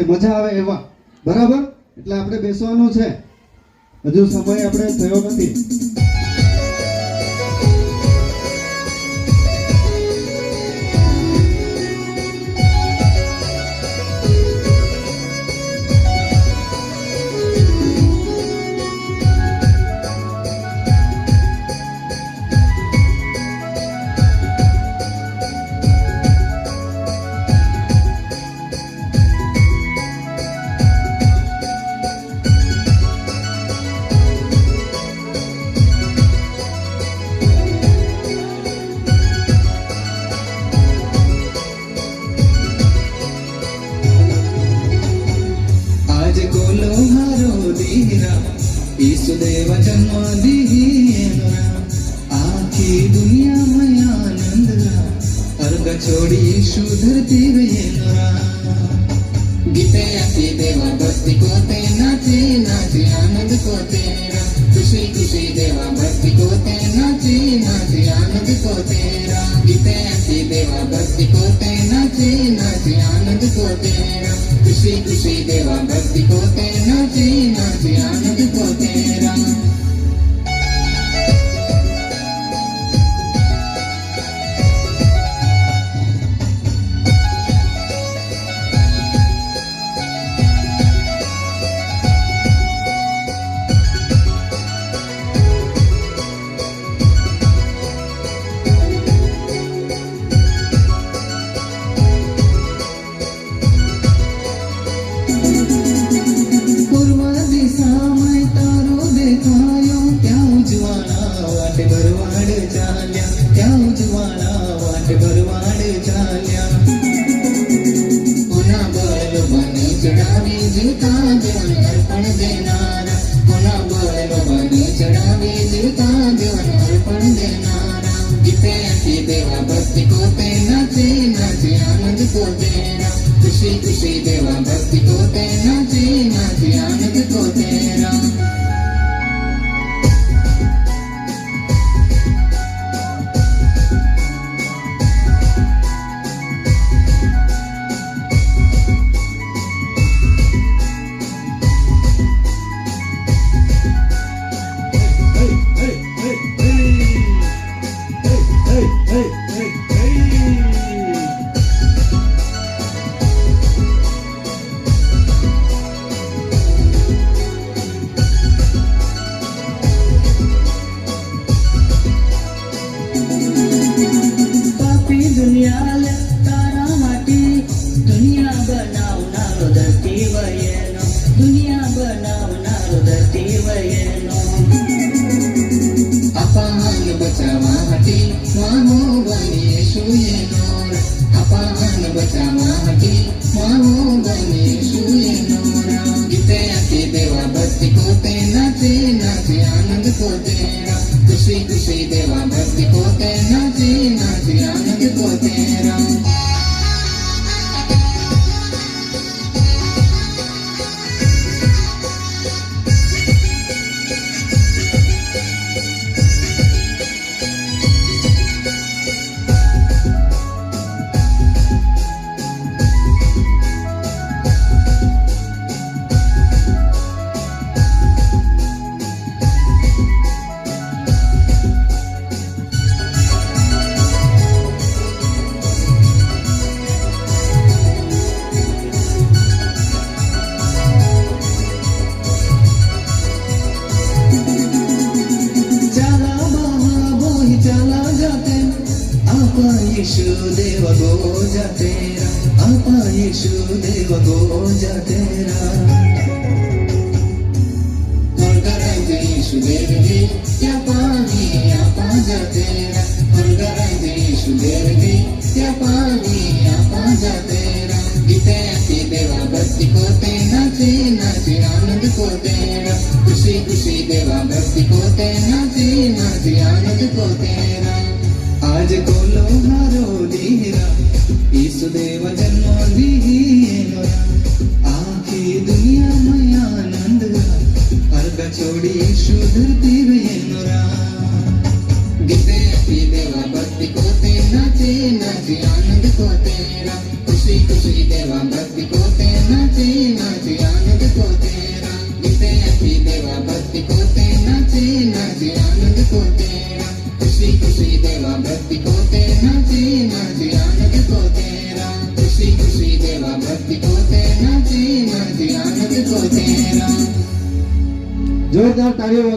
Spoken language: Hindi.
મજા આવે એવા. બરાબર? એટલે આપણે બેસવાનું છે. હજુ સમય આપણે થયો નથી. ईसुदेव जन्म दीना आखी दुनिया में आनंद अर्घ छोड़ी ईशु धरती गए गीते आती देवा भक्ति को ते नाचे नाचे आनंद को तेरा खुशी खुशी देवा भक्ति को ते नाचे नाचे आनंद को तेरा गीते आती देवा भक्ति को ते नाचे नाचे आनंद को तेरा खुशी खुशी देवा भक्ति को ते नाचे नाचे आनंद को तेरा देवा भक्ति को ते नाचे नाचे आनंद को तेरा खुशी खुशी देवा भक्ति को ते नाचे नाचे आनंद को तेरा खुशी खुशी देवा भक्ति को ते नाचे नाचे आनंद को तेरा यीशु देव गोजा तेरा आपा यीशु देव गोजा तेरा और करांगे यीशु देव जी क्या पानी आपा जा तेरा और करांगे यीशु देव जी क्या पानी आपा जा तेरा गीते आती देवा भक्ति को ते नाचे नाचे आनंद को तेरा खुशी खुशी देवा भक्ति को ते नाचे नाचे आनंद को तेरा आज कोलो मारो दीरा ईसुदेव जन्म दीना आखी दुनिया में आनंद अर्घ छोड़ी ईशु धरती गए गीते आती देवा भक्ति को ते नाचे नाचे आनंद को तेरा खुशी खुशी देवा भक्ति को ते नाचे नाचे मर्द आनंद को तेरा જોરદાર તાળીઓ